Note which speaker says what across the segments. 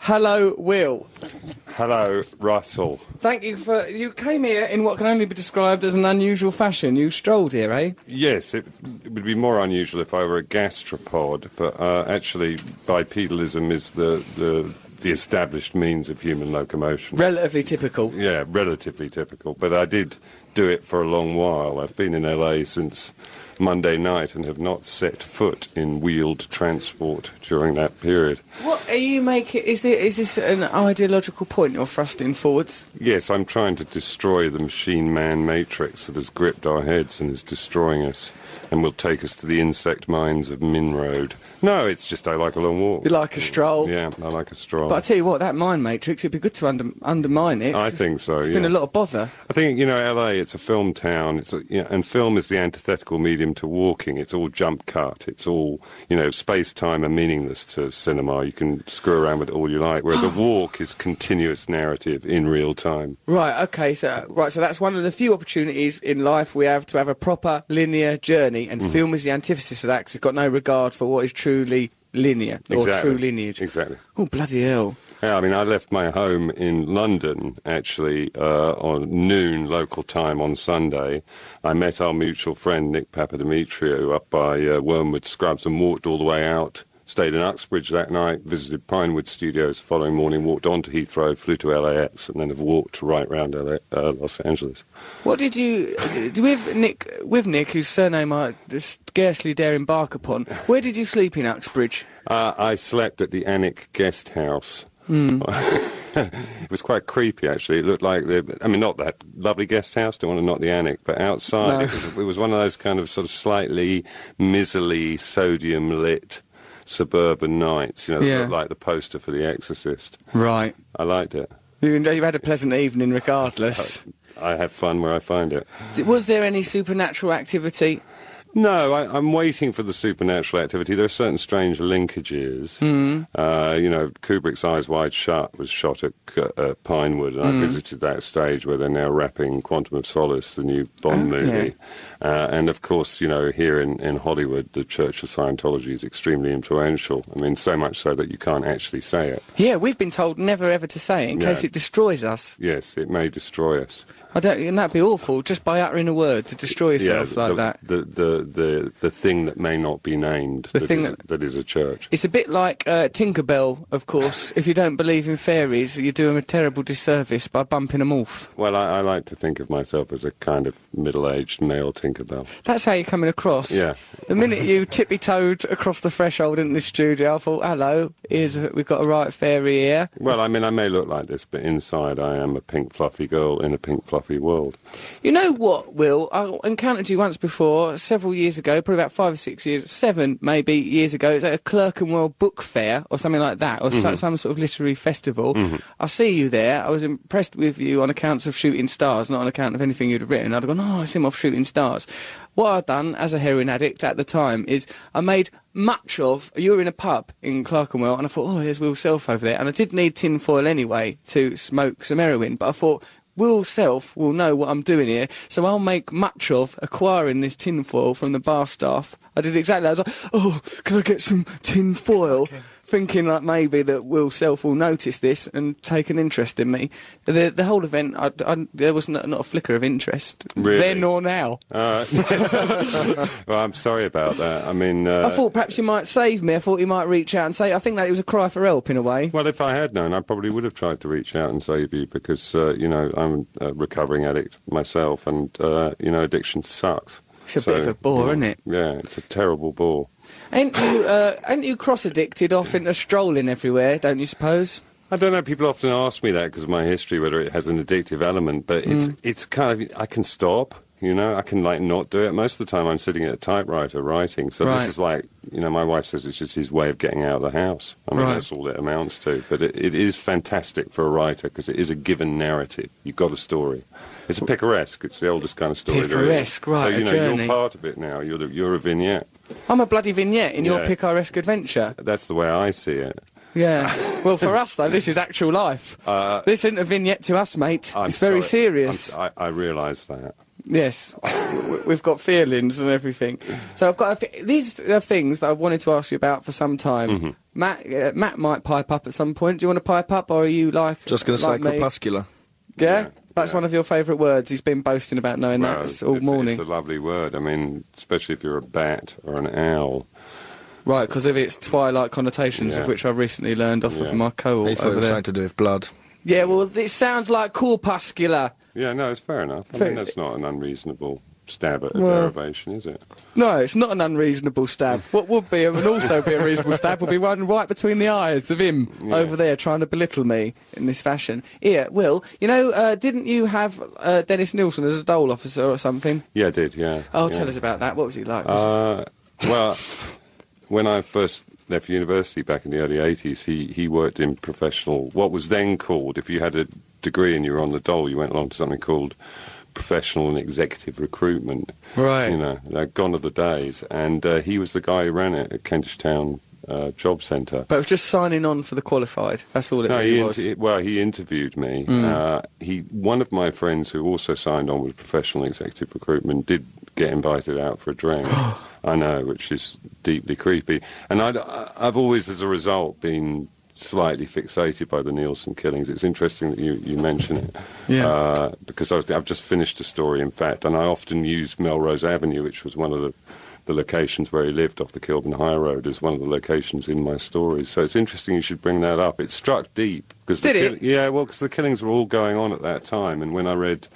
Speaker 1: Hello, Will.
Speaker 2: Hello, Russell.
Speaker 1: Thank you for... You came here in what can only be described as an unusual fashion. You strolled here, eh?
Speaker 2: Yes, it would be more unusual if I were a gastropod, but actually bipedalism is the established means of human locomotion.
Speaker 1: Relatively typical.
Speaker 2: Yeah, relatively typical. But I did do it for a long while. I've been in LA since Monday night and have not set foot in wheeled transport during that period.
Speaker 1: What are you making... Is this an ideological point you're thrusting forwards?
Speaker 2: Yes, I'm trying to destroy the machine-man matrix that has gripped our heads and is destroying us and will take us to the insect mines of Min Road. No, it's just I like a long walk.
Speaker 1: You like a stroll?
Speaker 2: Yeah, I like a stroll.
Speaker 1: But I tell you what, that mind matrix, it'd be good to undermine it.
Speaker 2: I think so,
Speaker 1: It's been a lot of bother.
Speaker 2: I think, LA, it's a film town, and film is the antithetical medium to walking. It's all jump cut. It's all, space-time are meaningless to cinema. You can screw around with it all you like, whereas a walk is continuous narrative in real time.
Speaker 1: Right, okay, so that's one of the few opportunities in life we have to have a proper linear journey, and film is the antithesis of that, because it's got no regard for what is truly linear, or true lineage.
Speaker 2: Exactly.
Speaker 1: Oh, bloody hell.
Speaker 2: Yeah, I left my home in London, actually, on noon local time on Sunday. I met our mutual friend, Nick Papadimitriou, up by Wormwood Scrubs and walked all the way out. Stayed in Uxbridge that night, visited Pinewood Studios the following morning, walked on to Heathrow, flew to LAX, and then have walked right round Los Angeles. What
Speaker 1: did you... With Nick, whose surname I scarcely dare embark upon, where did you sleep in Uxbridge?
Speaker 2: I slept at the Annick Guest House. It was quite creepy, actually. It looked like not that lovely guest house, don't want to knock the Annick, but outside it was one of those kind of sort of slightly miserly, sodium-lit suburban nights, like the poster for The Exorcist.
Speaker 1: Right.
Speaker 2: I liked it.
Speaker 1: You had a pleasant evening regardless.
Speaker 2: I have fun where I find it.
Speaker 1: Was there any supernatural activity?
Speaker 2: No, I'm waiting for the supernatural activity. There are certain strange linkages. Kubrick's Eyes Wide Shut was shot at Pinewood, and I visited that stage where they're now wrapping Quantum of Solace, the new Bond movie. Yeah. And of course, here in Hollywood, the Church of Scientology is extremely influential. So much so that you can't actually say it.
Speaker 1: Yeah, we've been told never ever to say it in case it destroys us.
Speaker 2: Yes, it may destroy us.
Speaker 1: And that'd be awful, just by uttering a word to destroy yourself like that.
Speaker 2: The thing that may not be named, that is a church.
Speaker 1: It's a bit like Tinkerbell, of course. If you don't believe in fairies, you do them a terrible disservice by bumping them off.
Speaker 2: Well, I like to think of myself as a kind of middle-aged male Tinkerbell.
Speaker 1: That's how you're coming across.
Speaker 2: Yeah.
Speaker 1: The minute you tippy-toed across the threshold into the studio, I thought, hello, we've got a right fairy here.
Speaker 2: Well, I may look like this, but inside I am a pink fluffy girl in a pink fluffy world.
Speaker 1: You know what, Will? I encountered you once before, several years ago, probably about 5 or 6 years, 7 maybe years ago. It was at a Clerkenwell book fair or something like that, or some sort of literary festival. I see you there. I was impressed with you on accounts of Shooting Stars, not on account of anything you'd have written. I'd have gone, I see him off Shooting Stars. What I'd done as a heroin addict at the time is I made much of... You were in a pub in Clerkenwell, and I thought, there's Will Self over there. And I did need tinfoil anyway to smoke some heroin, but I thought... Will Self will know what I'm doing here, so I'll make much of acquiring this tinfoil from the bar staff. I did exactly that. I was like, can I get some tinfoil? Okay. Thinking like maybe that Will Self will notice this and take an interest in me. The whole event, there was not a flicker of interest.
Speaker 2: Really?
Speaker 1: Then or now.
Speaker 2: Well, I'm sorry about that.
Speaker 1: I thought perhaps you might save me. I thought you might reach out and say, I think that it was a cry for help in a way.
Speaker 2: Well, if I had known, I probably would have tried to reach out and save you because, I'm a recovering addict myself and, addiction sucks.
Speaker 1: It's a bit of a bore, isn't it?
Speaker 2: Yeah, it's a terrible bore.
Speaker 1: Ain't you cross-addicted off into strolling everywhere, don't you suppose?
Speaker 2: I don't know, people often ask me that because of my history, whether it has an addictive element, but it's kind of, I can stop, I can not do it. Most of the time I'm sitting at a typewriter writing, so This is like, my wife says it's just his way of getting out of the house. That's all it amounts to, but it is fantastic for a writer because it is a given narrative. You've got a story. It's a picaresque, it's the oldest kind of story
Speaker 1: picaresque,
Speaker 2: there is.
Speaker 1: Right,
Speaker 2: So, you're part of it now, you're a vignette.
Speaker 1: I'm a bloody vignette in your picaresque adventure.
Speaker 2: That's the way I see it.
Speaker 1: Yeah. Well, for us, though, this is actual life. This isn't a vignette to us, mate. It's very serious.
Speaker 2: I realise that.
Speaker 1: Yes, we've got feelings and everything. So I've got these are things that I've wanted to ask you about for some time. Matt might pipe up at some point. Do you want to pipe up, or are you like
Speaker 3: just going to say corpuscular?
Speaker 1: Yeah? That's one of your favourite words. He's been boasting about knowing that all morning.
Speaker 2: It's a lovely word. I mean, especially if you're a bat or an owl.
Speaker 1: Right, because of its twilight connotations, of which I recently learned off of my co-op
Speaker 3: He thought it was something to do with blood.
Speaker 1: Yeah, well, it sounds like corpuscular.
Speaker 2: Yeah, no, it's fair enough. I mean, that's not an unreasonable stab at a derivation, is it?
Speaker 1: No, it's not an unreasonable stab. What would be and also be a reasonable stab would be one right between the eyes of him over there trying to belittle me in this fashion. Yeah, Will, you know, didn't you have Dennis Nilsson as a dole officer or something?
Speaker 2: Yeah, I did, yeah.
Speaker 1: Oh, tell us about that. What was he like?
Speaker 2: Well, when I first left university back in the early 80s, he worked in professional, what was then called, if you had a degree and you were on the dole, you went along to something called professional and executive recruitment.
Speaker 1: Right.
Speaker 2: You know, gone are the days. And he was the guy who ran it at Kentish Town Job Centre.
Speaker 1: But it was just signing on for the qualified. That's all it really was.
Speaker 2: Well, he interviewed me. One of my friends who also signed on with professional executive recruitment did get invited out for a drink. I know, which is deeply creepy. And I've always, as a result, been slightly fixated by the Nilsson killings. It's interesting that you mention it.
Speaker 1: Yeah.
Speaker 2: Because I've just finished a story, in fact, and I often use Melrose Avenue, which was one of the locations where he lived off the Kilburn High Road, as one of the locations in my stories. So it's interesting you should bring that up. It struck deep.
Speaker 1: Did it?
Speaker 2: Yeah, well, because the killings were all going on at that time, and when I read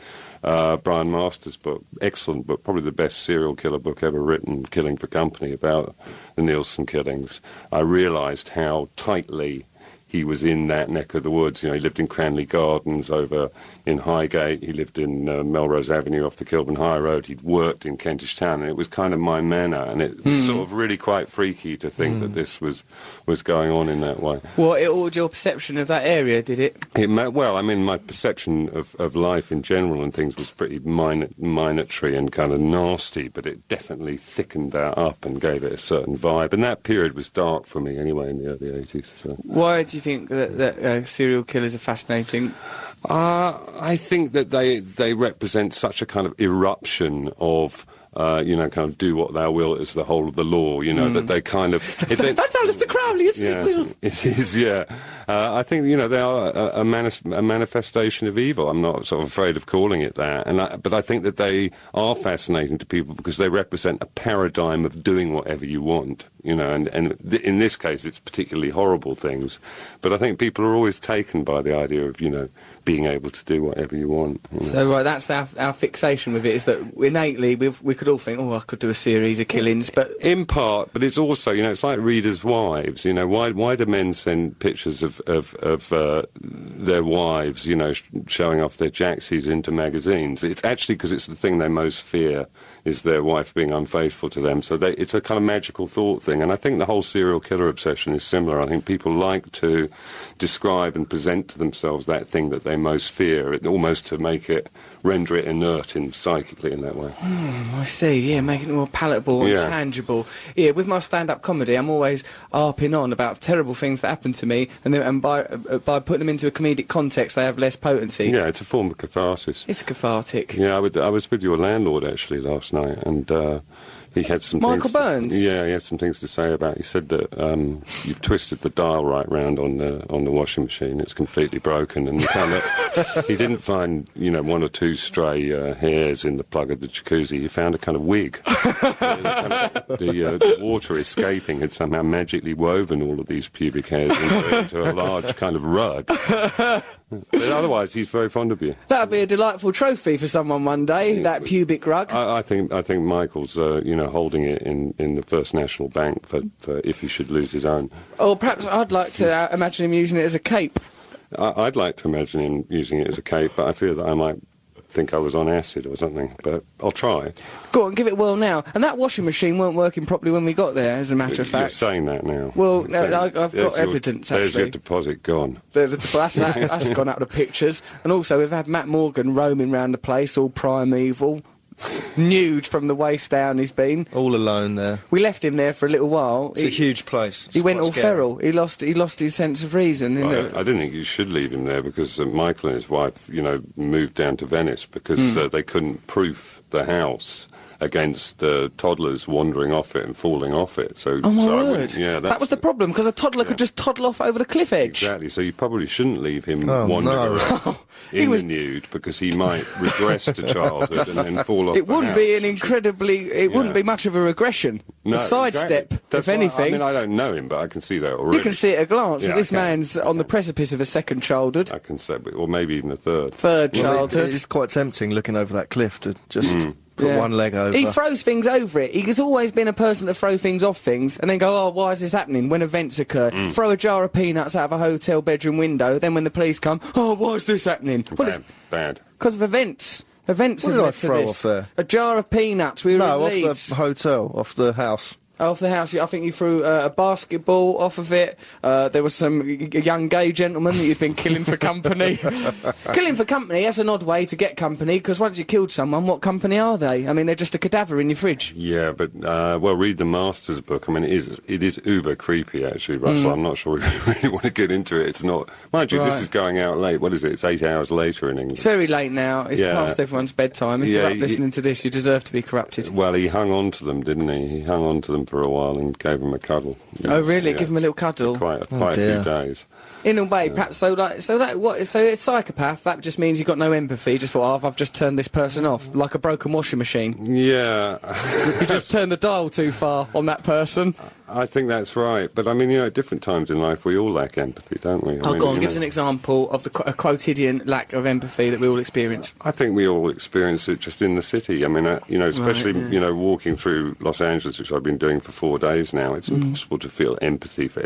Speaker 2: Brian Master's book, excellent book, probably the best serial killer book ever written, Killing for Company, about the Nilsson killings, I realised how tightly he was in that neck of the woods. You know, he lived in Cranley Gardens over in Highgate. He lived in Melrose Avenue off the Kilburn High Road. He'd worked in Kentish Town, and it was kind of my manor. And it was sort of really quite freaky to think that this was going on in that way.
Speaker 1: Well, it altered your perception of that area, did it?
Speaker 2: Well, I mean, my perception of life in general and things was pretty minatory and kind of nasty, but it definitely thickened that up and gave it a certain vibe. And that period was dark for me anyway in the early 80s. So.
Speaker 1: Why do you think that serial killers are fascinating?
Speaker 2: I think that they represent such a kind of eruption of, kind of do what thou wilt is the whole of the law, that they kind of...
Speaker 1: That's Alistair Crowley, isn't it, Will?
Speaker 2: It is, yeah. I think, they are a manifestation of evil. I'm not sort of afraid of calling it that. But I think that they are fascinating to people because they represent a paradigm of doing whatever you want, and in this case it's particularly horrible things. But I think people are always taken by the idea of, being able to do whatever you want.
Speaker 1: So, right, that's our fixation with it, is that innately we could all think, I could do a series of killings, but...
Speaker 2: In part, but it's also, it's like readers' wives, why do men send pictures of their wives, showing off their jacksies into magazines? It's actually because it's the thing they most fear, is their wife being unfaithful to them. So it's a kind of magical thought thing, and I think the whole serial killer obsession is similar. I think people like to describe and present to themselves that thing that they most fear, almost to render it inert psychically in that way.
Speaker 1: I see, yeah, making it more palatable and tangible. Yeah, with my stand-up comedy, I'm always harping on about terrible things that happen to me, and by putting them into a comedic context, they have less potency.
Speaker 2: Yeah, it's a form of catharsis.
Speaker 1: It's cathartic.
Speaker 2: Yeah, I was with your landlord, actually, last night, and... he had some
Speaker 1: Michael Burns?
Speaker 2: Yeah, he had some things to say about it. He said that you've twisted the dial right round on the washing machine. It's completely broken, and he didn't find one or two stray hairs in the plug of the jacuzzi. He found a kind of wig. The water escaping had somehow magically woven all of these pubic hairs into a large kind of rug. But otherwise, he's very fond of you.
Speaker 1: That'd be a delightful trophy for someone one day. That pubic rug.
Speaker 2: I think Michael's holding it in the First National Bank for if he should lose his own.
Speaker 1: Or perhaps I'd like to imagine him using it as a cape.
Speaker 2: I'd like to imagine him using it as a cape, but I fear that I might think I was on acid or something. But I'll try.
Speaker 1: Go on, give it a whirl now. And that washing machine weren't working properly when we got there, as a matter of fact.
Speaker 2: You're saying that now.
Speaker 1: Well, no, I've got evidence, actually.
Speaker 2: There's your deposit gone.
Speaker 1: That's gone out of the pictures. And also, we've had Matt Morgan roaming around the place, all primeval, Nude from the waist down he's been.
Speaker 3: All alone there.
Speaker 1: We left him there for a little while.
Speaker 3: It's a huge place.
Speaker 1: He went all feral. He lost his sense of reason.
Speaker 2: I didn't think you should leave him there because Michael and his wife, moved down to Venice because they couldn't proof the house against toddlers wandering off it and falling off it. So,
Speaker 1: oh my word!
Speaker 2: Yeah,
Speaker 1: that was the problem because a toddler could just toddle off over the cliff edge.
Speaker 2: Exactly. So you probably shouldn't leave him wandering around in the nude because he might regress to childhood and then fall off.
Speaker 1: It
Speaker 2: the
Speaker 1: wouldn't
Speaker 2: house.
Speaker 1: be an incredibly. It wouldn't be much of a regression.
Speaker 2: No,
Speaker 1: a sidestep,
Speaker 2: exactly.
Speaker 1: if anything.
Speaker 2: I don't know him, but I can see that already.
Speaker 1: You can see at a glance
Speaker 2: Yeah,
Speaker 1: that this man's on the precipice of a second childhood.
Speaker 2: I can say, or maybe even a third.
Speaker 1: Third childhood.
Speaker 3: It's quite tempting looking over that cliff to just put one leg over.
Speaker 1: He throws things over it. He's always been a person to throw things off things and then go, oh, why is this happening? When events occur. Throw a jar of peanuts out of a hotel bedroom window, then when the police come, oh, why is this happening?
Speaker 2: Bad.
Speaker 1: Because of events. Events
Speaker 3: What
Speaker 1: have
Speaker 3: did I
Speaker 1: led to
Speaker 3: throw
Speaker 1: this.
Speaker 3: off there?
Speaker 1: A jar of peanuts. We were in
Speaker 3: off
Speaker 1: Leeds.
Speaker 3: the hotel, off the house.
Speaker 1: Off the house, I think you threw a basketball off of it. There was a young gay gentleman that you'd been killing for company. Killing for company, that's an odd way to get company, because once you killed someone, what company are they? I mean, they're just a cadaver in your fridge.
Speaker 2: Yeah, but, read the Master's book. I mean, it is uber creepy, actually, Russell. I'm not sure if you really want to get into it. It's not... Mind you, this is going out late. What is it? It's 8 hours later in England.
Speaker 1: It's very late now. It's past everyone's bedtime. If you're up listening to this, you deserve to be corrupted.
Speaker 2: Well, he hung on to them, didn't he? He hung on to them for a while and gave them a cuddle.
Speaker 1: Oh, really? Give him a little cuddle?
Speaker 2: Quite a few days.
Speaker 1: In a way, perhaps, so it's psychopath, that just means you've got no empathy, just thought, I've just turned this person off, like a broken washing machine.
Speaker 2: Yeah.
Speaker 1: You just turned the dial too far on that person.
Speaker 2: I think that's right, but I mean, at different times in life we all lack empathy, don't we?
Speaker 1: Go on, give us an example of a quotidian lack of empathy that we all experience.
Speaker 2: I think we all experience it just in the city. I mean, especially, walking through Los Angeles, which I've been doing for 4 days now, it's impossible to feel empathy for